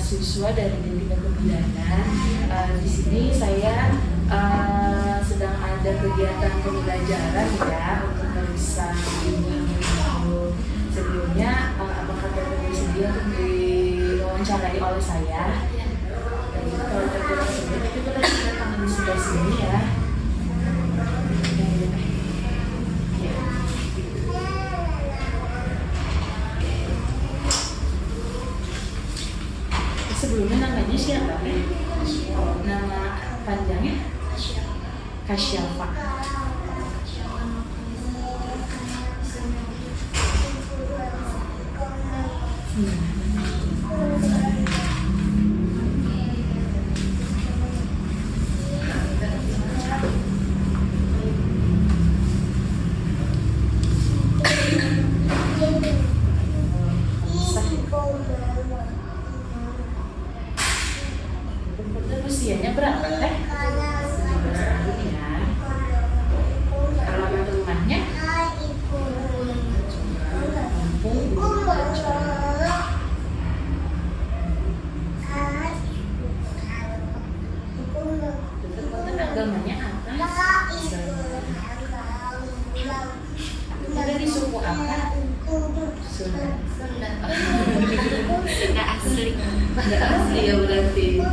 mahasiswa dari Pendidikan Kebidanan. Di sini saya sedang ada kegiatan pembelajaran ya untuk meriksa ini. Sebelumnya, apakah teteh bersedia untuk diwawancarai oleh saya? Jadi kalau teteh bersedia, kita boleh datang di sebelah sini ya. Sebelumnya namanya siapa? Nama panjangnya? Kasyafa. Usianya berapa teh? 17 tahun ya. Alamat rumahnya? Kampung agamanya apa? Ada di suku apa? Sunda. Nggak asli. Nggak asli ya berarti.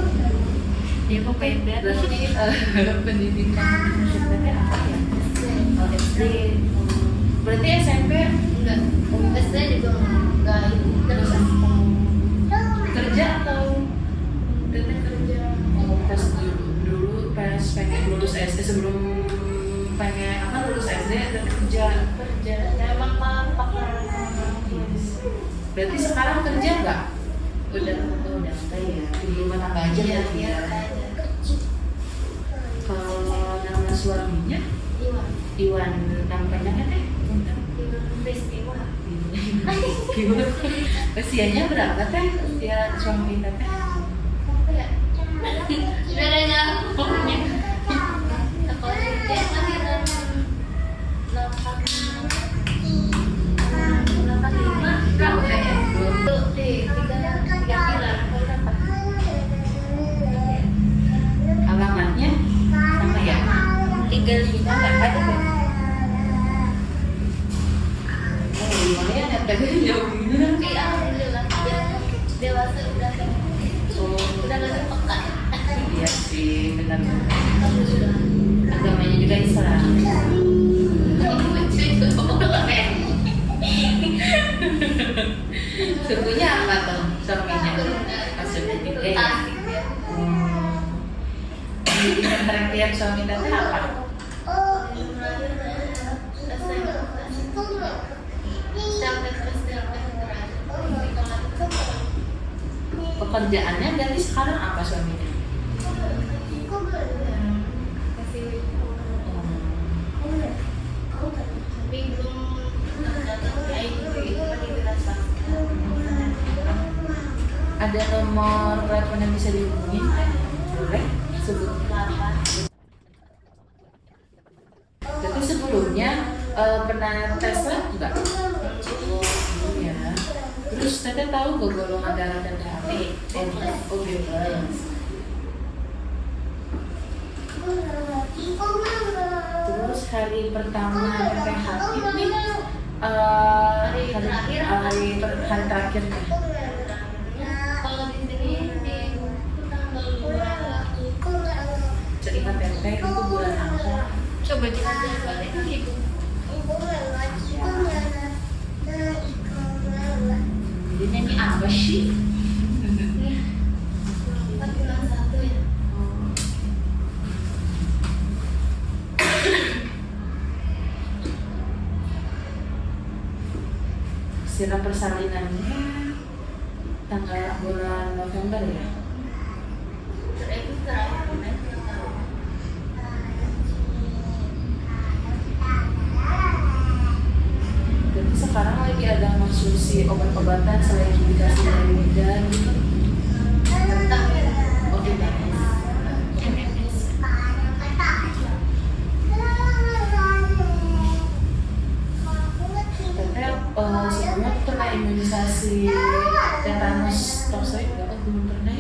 Dia kok beda. Berarti pendidikan maksudnya apa ya? Oh, SD. Berarti SMP Enggak. SD juga enggak terus kerja atau teteh kerja? Oh, pas dulu pas pengen lulus SD sebelum pengen apa lulus SD ada kerja. emang tampak. Berarti sekarang kerja nggak? Udah enggak ya. Di rumah tangga aja ya. Kalau nama suaminya Iwan, nama panjangnya teh? Gimana? Usianya berapa teh? Usia suami teteh? Bedanya pokoknya. Kalau dia lahiran 85 enggak udah ya. Tuh di 3 bulan. Alamatnya sama ya? 35 enggak ada. Oh, lumayan ya teh jauh gini. Tapi alhamdulillah dia dewasa udah lebih peka. Iya sih, benar. Alhamdulillah. Agamanya juga Islam. Sukunya apa tuh suaminya? Maksudnya juga ya. Pendidikan terakhir suami teteh apa? Pekerjaannya dari sekarang apa suaminya? Ada nomor telepon yang bisa dihubungi? Boleh? Sebut. Jadi sebelumnya pernah tes lab enggak? Oh, ya. Terus teteh tahu gak golongan darah dan HB? Oh, bebas. Terus hari pertama reaktif nih hari terakhir nih. Kalau di sini di tanggal 2. Seingat teteh itu bulan apa? Coba dicari balik ibu. Jadi ini apa sih? 4 bulan 1 ya. Sirap persalinannya tanggal bulan November ya? Itu terakhir. Jadi sekarang lagi ada konsumsi obat-obatan selain dikasih dari bidan gitu? Tentang Oh tidak. MMS. Teteh sebelumnya pernah imunisasi tetanus toksoid nggak? Oh belum pernah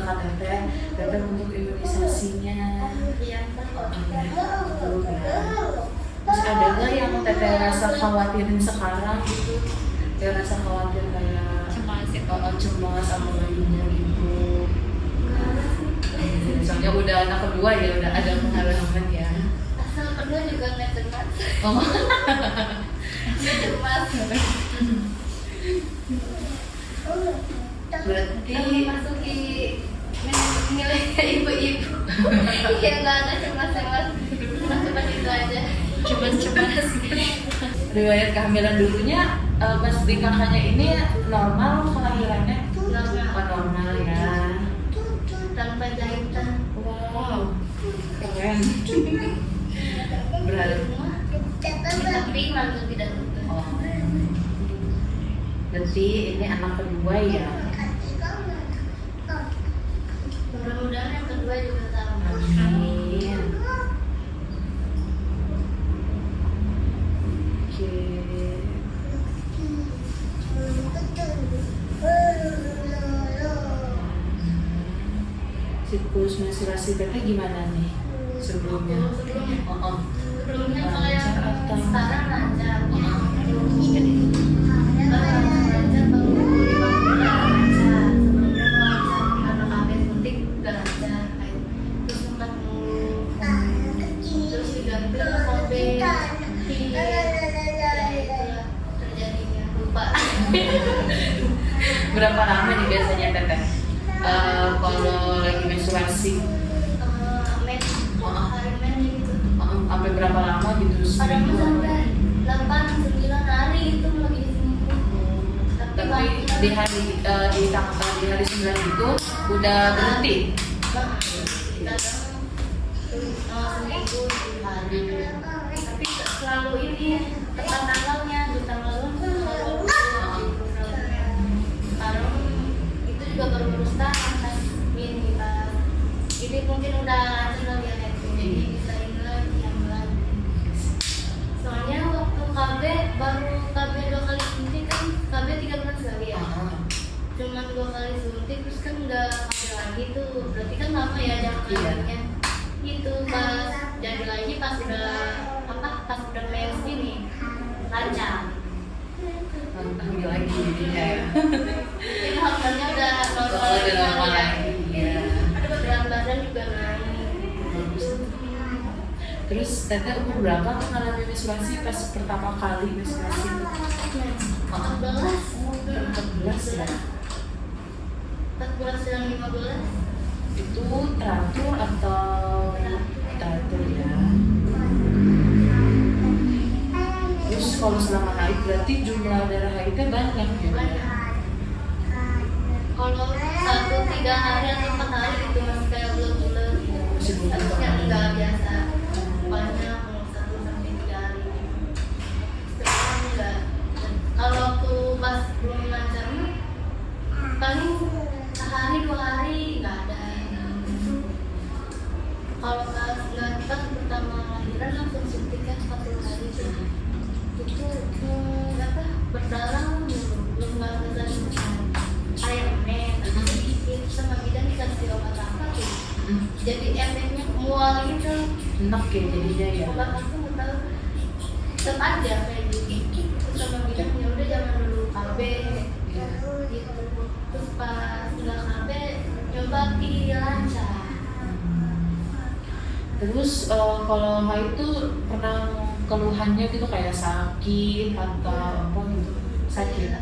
kak Teteh, Teteh untuk imunisasinya. Iya, Pak. Betul ya. Terus ada nggak yang Teteh rasa khawatirin sekarang gitu? Teteh rasa khawatir kayak cemas sama bayinya gitu. Misalnya udah anak kedua ya udah ada pengalaman ya. Asal kedua juga nggak cemas. Oh. Nggak cemas. Berarti masuki nilai ibu-ibu. Iya nggak ada cemas-cemas. Cemas itu aja. Cemas-cemas. riwayat kehamilan dulunya pas di kakaknya ini normal kelahirannya? Normal ya. Tanpa jahitan. Wow, keren. Berarti Tapi langsung tidak betul. oh. Berarti ini anak kedua ya? Mudah-mudahan yang kedua juga sama. Amin. Oke. Siklus menstruasi Teteh gimana nih sebelumnya? Oh. Sebelumnya kalau yang Lancar atau? sekarang lancar. Lancar baru 5 bulan lancar. Sebelumnya lancar karena habis suntik udah lancar. Terus sempat terus diganti KB terjadinya lupa. Berapa lama nih biasanya Teteh kalau lagi menstruasi? Hari men gitu. Sampai berapa lama gitu? Kadang Seminggu? sampai 8-9 hari itu lagi seminggu. Tapi di hari di tanggal di hari 9 itu udah berhenti. Kadang seminggu 10 hari. Tapi selalu ini tepat tanggalnya, di tanggal selalu. Kalau itu juga baru sekarang kan ini pas ini mungkin udah lancar ya itu jadi bisa ini lagi yang lagi. Soalnya waktu KB baru KB 2 kali suntik kan KB 3 bulan sekali ya. Cuman 2 kali suntik terus kan udah hamil lagi tuh berarti kan lama ya jam hamilnya. Itu pas jadi lagi pas udah mens ini lancar. Hamil lagi jadinya ya. Ini hamilnya udah normal Udah normal ya. lagi. Iya. Ada berat badan juga naik. Terus Teteh umur berapa mengalami menstruasi pas pertama kali menstruasi? 14 14 ya. 14 dan 15. Itu teratur atau teratur ya? Terus kalau selama haid berarti jumlah darah haidnya banyak juga ya? Kalau 1-3 hari atau 4 hari itu masih kayak bulan-bulan. Masih belum Harusnya tentu. enggak biasa. Banyak 1-3 hari. Sekarang enggak. Kalau waktu pas belum lancar paling sehari 2 hari enggak ada. Kalau pas pertama lahiran langsung suntik kan 40 hari tuh. Itu berdarah belum nggak air men sedikit sama bidan dikasih obat apa tuh jadi efeknya mual gitu Enak ya jadinya ya? obat aku nggak tahu tetap aja kayak gitu terus sama bidan ya udah jangan dulu KB gitu terus pas nggak KB coba lancar. Terus kalau haid tuh pernah keluhannya gitu kayak sakit atau apa gitu? Sakit?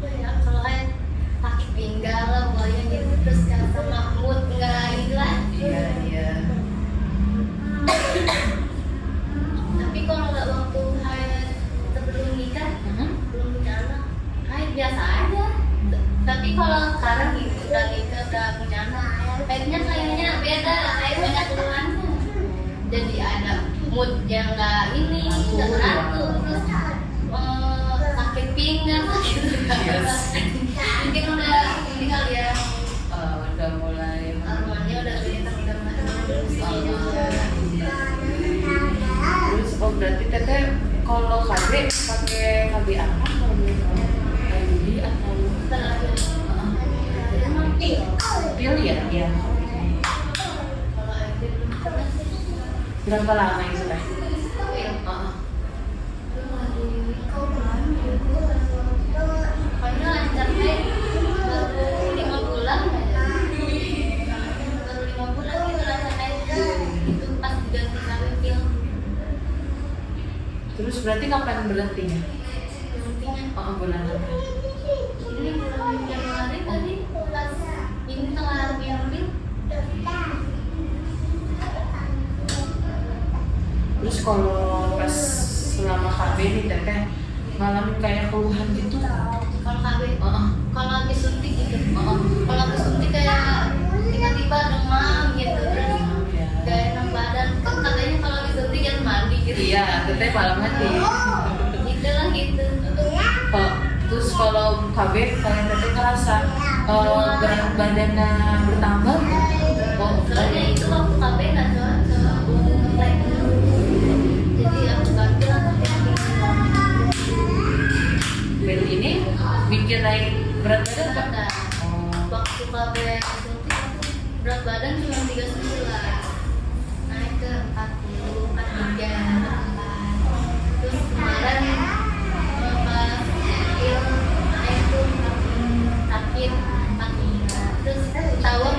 Ya kalau kayak sakit pinggang lah pokoknya gitu terus kan sama mood nggak ini lah. Iya. Tapi kalau nggak waktu haid sebelum nikah belum punya anak haid biasa aja. Tapi kalau sekarang gitu udah nikah udah punya anak haidnya kayaknya beda haid banyak keluhannya. Jadi ada mood yang nggak ini nggak teratur terus sakit pinggang gitu. Mungkin udah ini kali ya. Udah mulai Hormonnya udah beda udah Terus berarti Teteh kalau KB pakai KB apa? IUD atau terakhir. Emang Pil ya, ya. Kalau SD belum pernah sih. Berapa lama itu teh? Iya. Heeh. Pokoknya lancar deh. Baru 5 bulan aja. Baru 5 bulan gitu lancar aja. Itu pas diganti kami pil. Terus berarti kapan berhentinya? Berhentinya. Oh, bulan apa? Ini bulan Januari tadi pas ini telah diambil. Terus kalau pas selama KB nih teteh ngalamin kayak keluhan gitu? Kalau KB, Heeh. kalau habis suntik gitu. Heeh. Kalau habis suntik kayak tiba-tiba demam gitu, terus Ya. gak enak badan. Kan katanya kalau habis suntik jangan mandi gitu. Iya, teteh malam mandi. Gitu lah gitu. Terus kalau KB kalian teteh ngerasa berat badannya bertambah? Oh, Soalnya itu waktu KB nggak sama aku ngetek. Jadi aku ganti lah pakai bel ini bikin naik berat badan nggak? Ada. Oh. Waktu KB suntik aku berat badan cuma 39, naik ke 40, 43, 44. Terus kemarin pas pil naik tuh sakit 45. Terus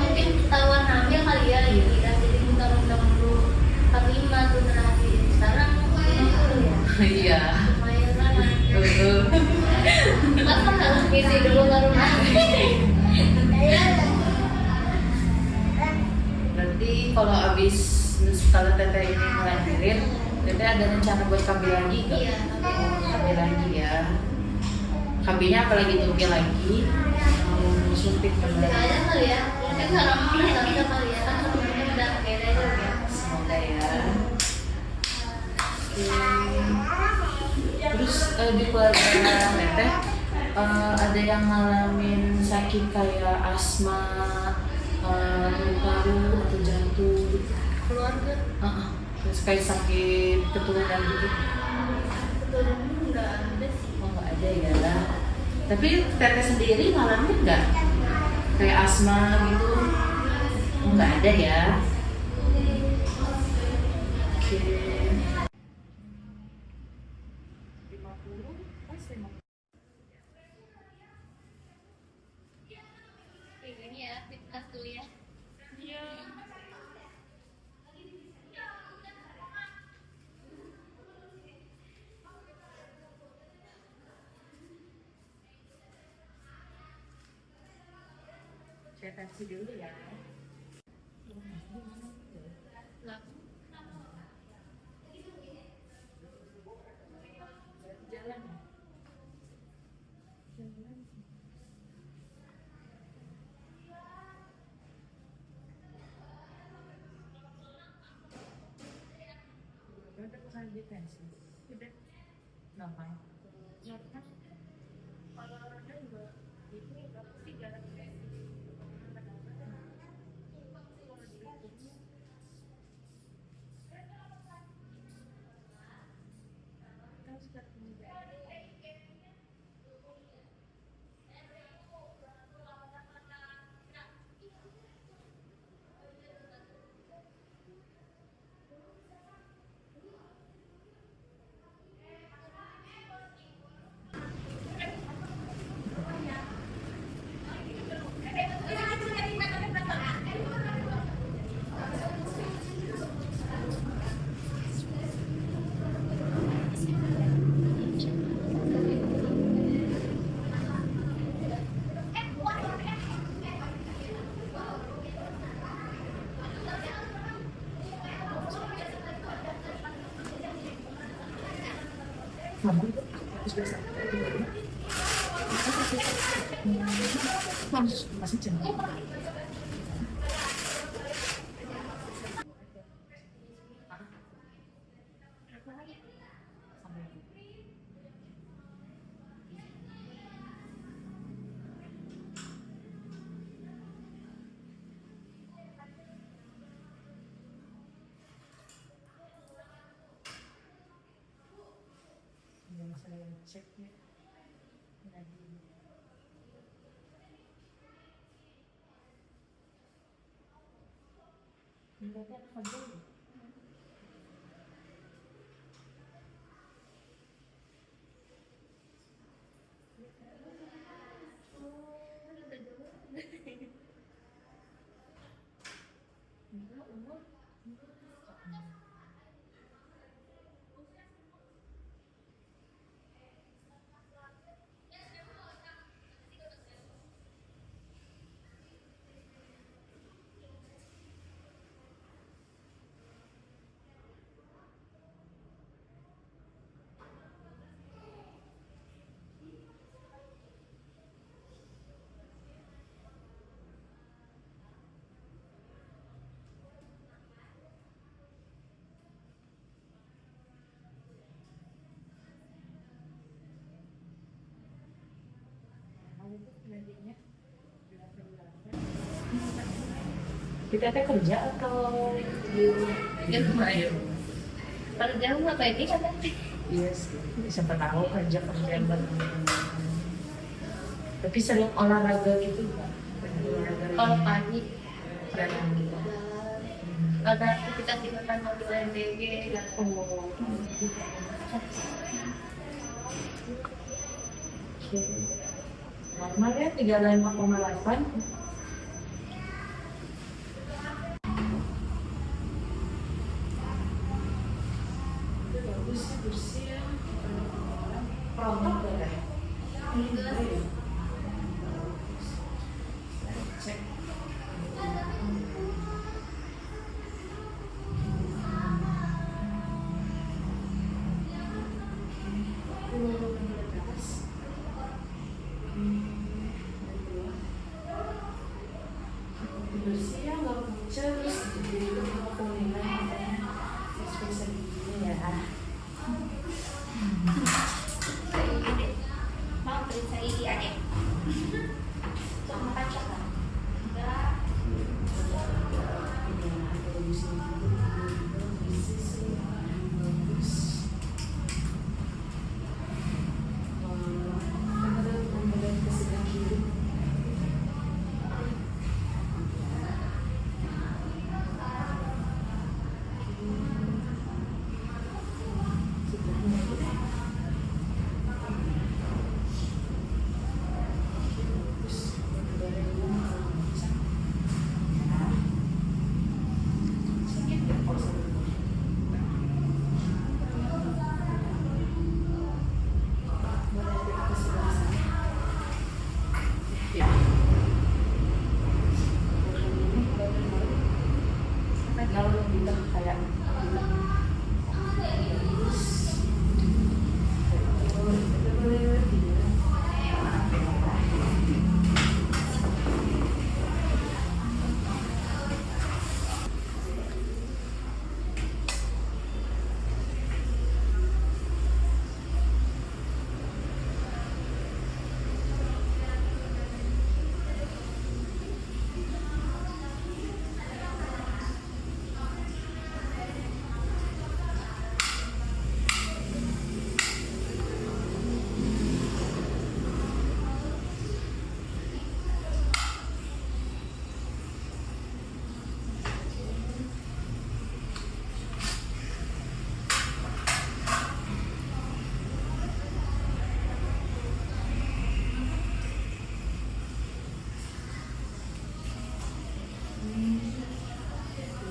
mungkin ketahuan hamil kali ya gitu kan, jadi muntah-muntah dulu 45 tuh terakhir. Sekarang 50 ya. Iya. Lumayan banget. Betul. Masa harus ngisi dulu baru naik? Berarti kalau kalau teteh ini ngelahirin, teteh ada rencana buat KB lagi nggak? Iya. KB lagi ya. KB-nya apalagi tuh lagi? Mau suntik kembali. Kayaknya kali ya, mungkin sekarang udah bisa kali ya, kan semuanya udah beda juga. Semoga ya. Terus di keluarga teteh ada yang ngalamin sakit kayak asma, paru-paru atau jantung? Keluarga Terus kayak sakit keturunan gitu? keturunan nggak ada sih. Oh, nggak ada ya lah. Tapi teteh sendiri ngalamin nggak? Kayak asma gitu? Oh, nggak ada ya. Oke. 50 pas 50. Ini ya, fitness dulu ya. Saya tensi dulu ya. Lah, Jalan. Berapa bukan di tensi? Udah. Gampang. kalau orangnya juga ini berapa sih jalan Masih jam. Yang saya cek ya lagi. Kita teh kerja atau Ya lumayan. Kalau jauh apa ini kata? iya sih, siapa tahu kerja bareng. Tapi sering olahraga gitu nggak? Olahraga Kalau pagi renang gitu. ada aktivitas di kota mau di UNBG dan Oh, oke. Normal ya 35,8. Bagus sih, bersih ya. Rontok gak ya? Cek. Bersih ya, nggak pucat, terus jadi kuningan, terus segini ya. mau periksa ini aja. Sama pacar kan?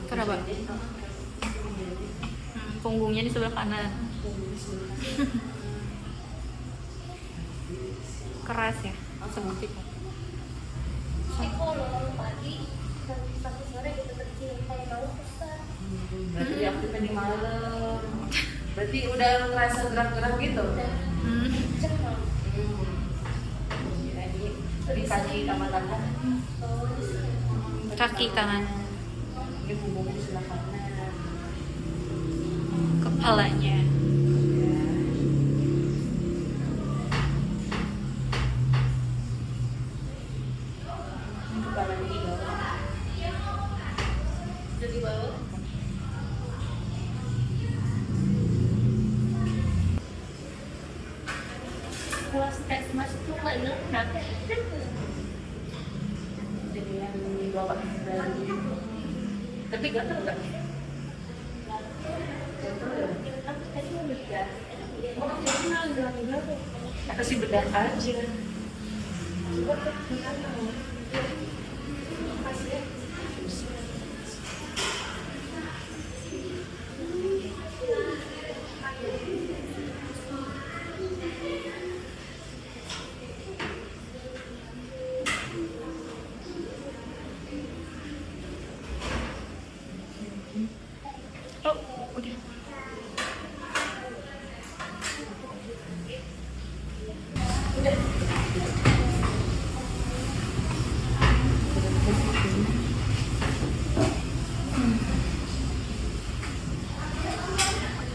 Kenapa? Punggungnya di sebelah kanan. Keras ya, sebutik. Kalau pagi sampai sore gitu kecil kayak bau besar. Berarti diaktifkan di malam. Berarti udah ngerasa gerak-gerak gitu? Cepat. Jadi kaki sama tangan. Kaki tangan, Ini punggungnya di sebelah kanan. kepalanya. Ini kepalanya di bawah. Jadi bawah. Kelas tes masuk tuh nggak ingat kenapa? Jadi yang di bawah dari Tapi gatal nggak? Kasih bedak aja. Oh, udah.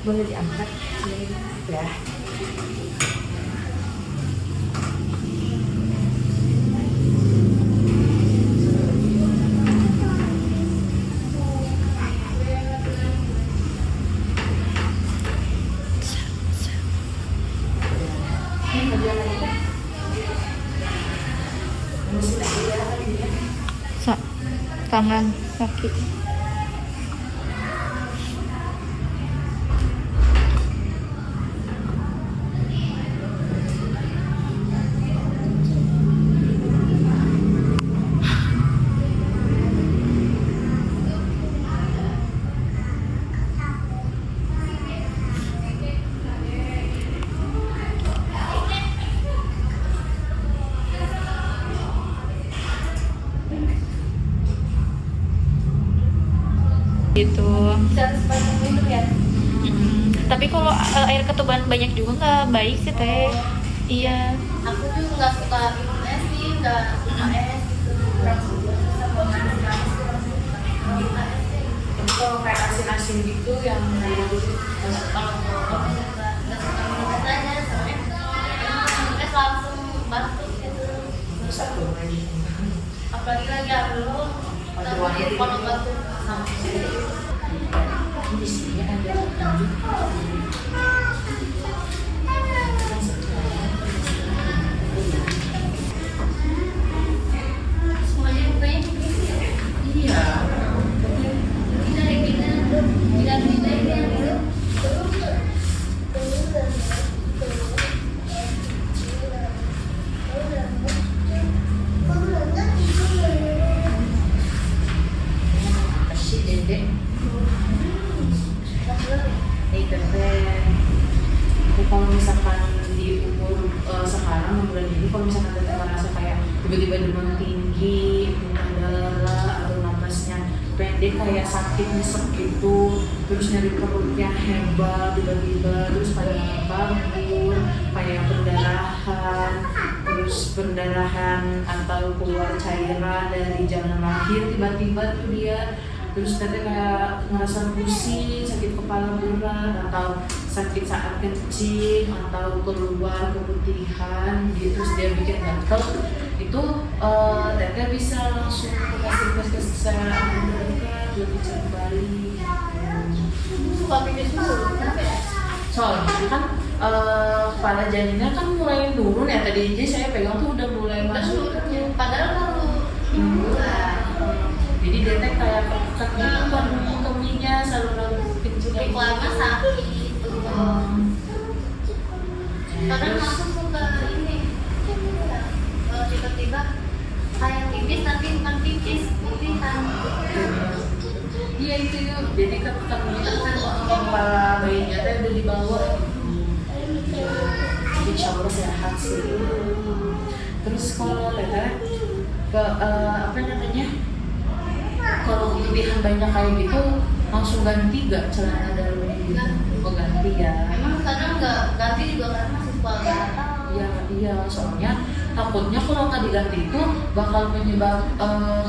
Boleh diangkat ya. Ini bagian apa? Mesin aja ya, ini ya. Tangan, kaki. Gitu. Bisa sepanjang minum ya. Tapi kalau air ketuban banyak juga nggak baik sih teh. Iya. Aku tuh nggak suka minum es sih, nggak suka es gitu. Kurang suka sama manis-manis, kurang suka. Minta es sih. Kalau kayak asin-asin gitu yang Kalau aku nggak suka minum es aja, soalnya minum es langsung batuk gitu. satu lagi. Apalagi lagi hamil, langsung kalau batuk sama Di sini ada lanjut. semuanya rupanya begitu ya. Iya. Ini dari kita ini yang dulu. Kasih dedek. Itu teh. Kalau misalkan di umur sekarang bulan ini, kalau misalkan teteh merasa kayak tiba-tiba demam tinggi, muntah darah atau napasnya pendek kayak sakit nyesek gitu, terus nyari perutnya hebat tiba-tiba, terus pada bangun kayak pendarahan atau keluar cairan dari jalan lahir tiba-tiba tuh dia, terus teteh kayak ngerasa pusing, sakit kepala berat atau sakit saat kencing atau keluar keputihan gitu, terus dia bikin gatel itu, teteh bisa langsung ke fasilitas kesehatan terdekat buat dicek balik. Suka pipis dulu, kenapa ya? Soalnya kan kepala janinnya kan mulai turun ya, tadi aja saya pegang tuh udah mulai masuk. Padahal kalau Jadi dia teh kayak kekan keminya saluran kencing Tapi lama sakit. Kadang aku suka ini, tiba-tiba kayak pipis tapi bukan pipis, pipisan. Iya itu yuk, jadi kekan gitu kan kepala bayinya teh udah dibawa. Jadi insya Allah sehat sih. Terus kalau teteh ke apa namanya? Kalau kelebihan banyak kayak gitu langsung ganti gak celana dalamnya gitu? Oh ganti ya. Emang kadang nggak ganti juga karena masih suka gatal. Iya, soalnya takutnya kalau nggak diganti itu bakal menyebab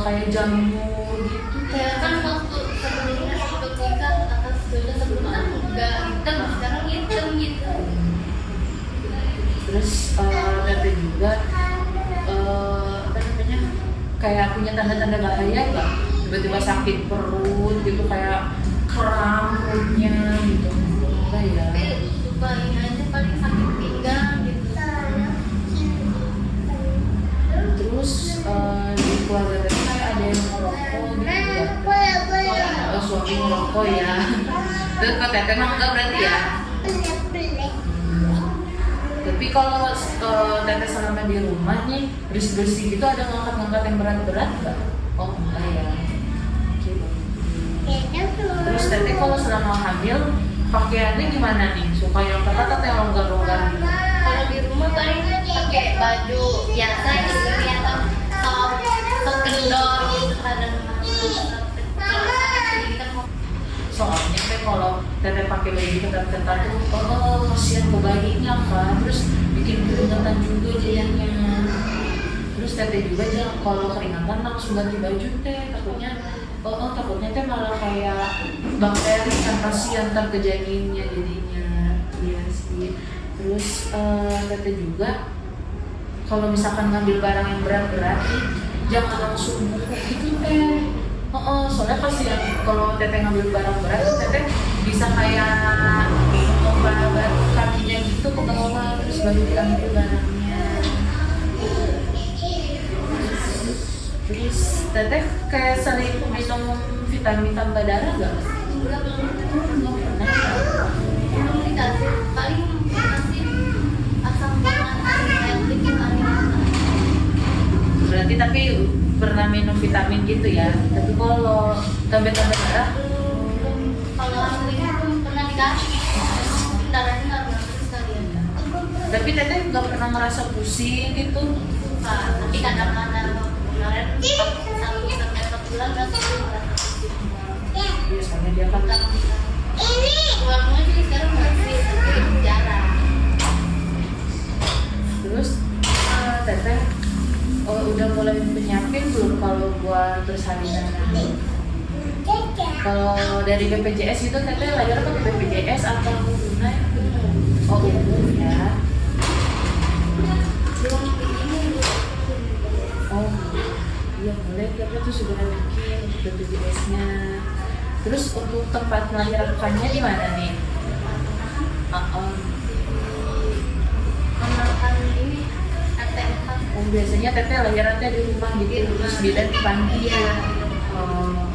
kayak jamur gitu. Kayak kan waktu sebelumnya ketika atas sudah sebelumnya kan nggak hitam, sekarang hitam gitu. Terus nanti juga apa namanya kayak punya tanda-tanda bahaya nggak? Tiba-tiba sakit perut gitu, kayak kram perutnya gitu. Enggak ya? Tapi suka ini aja paling sakit pinggang gitu. Terus di keluarga kita kayak ada yang merokok gitu. teteh mah enggak berarti ya. Tapi kalau teteh selama di rumah nih bersih-bersih gitu ada ngangkat-ngangkat yang berat-berat nggak? Oh enggak ya. Oke. Terus teteh kalau selama hamil pakaiannya gimana nih? Suka yang ketat atau yang longgar-longgar gitu? Kalau di rumah paling pakai baju biasa gitu ya, atau kendor gitu kadang. Soalnya teh kalau teteh pakai baju ketat-ketat tuh kasihan ke bayinya kan, terus bikin keringetan juga jadinya. Terus teteh juga jangan kalau keringatan langsung ganti baju teh, takutnya teh malah kayak bakteri kan, kasihan ntar ke janinnya jadinya. Iya sih. Terus teteh juga kalau misalkan ngambil barang yang berat-berat jangan langsung bungkuk gitu teh. Soalnya kasihan kalau teteh ngambil barang berat, teteh bisa kayak membabat kakinya gitu ke bawah, terus baru diambil barangnya. Terus teteh kayak sering minum vitamin tambah darah nggak? Belum pernah. Belum dikasih, paling dikasih asam garam Berarti tapi pernah minum vitamin gitu ya? Tapi kalau tambah darah kalau hamil ini belum pernah dikasih, darahnya nggak pernah terus kalian. tapi teteh nggak pernah ngerasa pusing gitu? Tapi kadang-kadang kemarin satu sampai 4 bulan nggak merasa pusing. Biasanya dia kan Keluarnya jadi sekarang masih tapi jarang. terus teteh udah mulai menyiapin belum kalau buat persalinan nanti? Kalau dari BPJS itu teteh lahir pakai BPJS atau tunai? Oh umum ya. Belum ini Oh iya boleh, teteh tuh sudah bikin BPJS-nya. Terus untuk tempat melahirkannya di mana nih? menakan ini ATM. Oh, biasanya teteh lahirannya di rumah gitu, terus bidan dipanggil ya. Oh,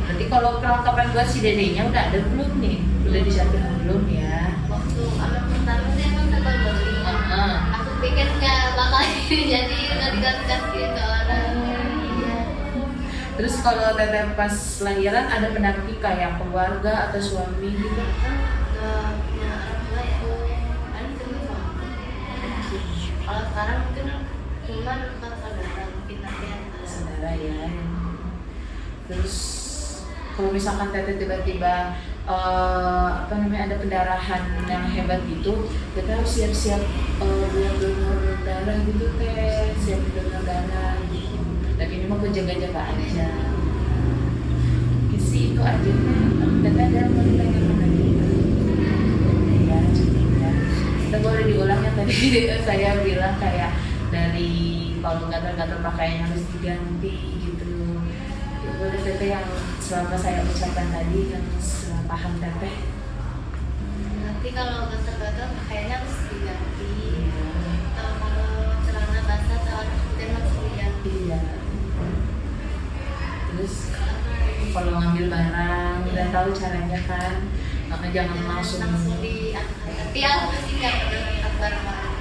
berarti kalau perlengkapan buat si dedenya udah ada belum nih? Udah disiapin belum ya? Waktu anak pertama dia emang tebal beli. Aku pikir nggak bakal jadi udah dikasih ke orang. Terus kalau teteh pas lahiran ada pendamping kayak keluarga atau suami gitu? Nggak punya orang tua ya. Paling cuma suami. Kalau sekarang mungkin cuma dekat saudara mungkin nanti ada. Saudara ya. Terus kalau misalkan teteh tiba-tiba ada pendarahan yang hebat gitu, kita harus siap-siap buat donor darah gitu teh, siap donor darah gitu. Dan ini mau jaga-jaga aja. Isi itu aja teh. Teteh ada mau ditanya apa lagi? Ya, cukup ya. Kita boleh diulang yang tadi saya bilang kayak dari kalau gatal-gatal pakaian harus diganti gitu. Ya, boleh teteh yang selama saya ucapkan tadi yang paham teteh. Nanti kalau gatal-gatal pakaiannya harus diganti. Kalau celana basah atau hujan harus diganti. Iya. Terus kalau ngambil barang udah tahu caranya kan, maka jangan langsung diangkat. Tapi aku sih nggak pernah angkat barang-barang.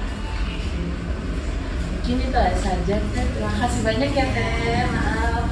Mungkin itu saja teh. Terima kasih banyak ya teh. Maaf,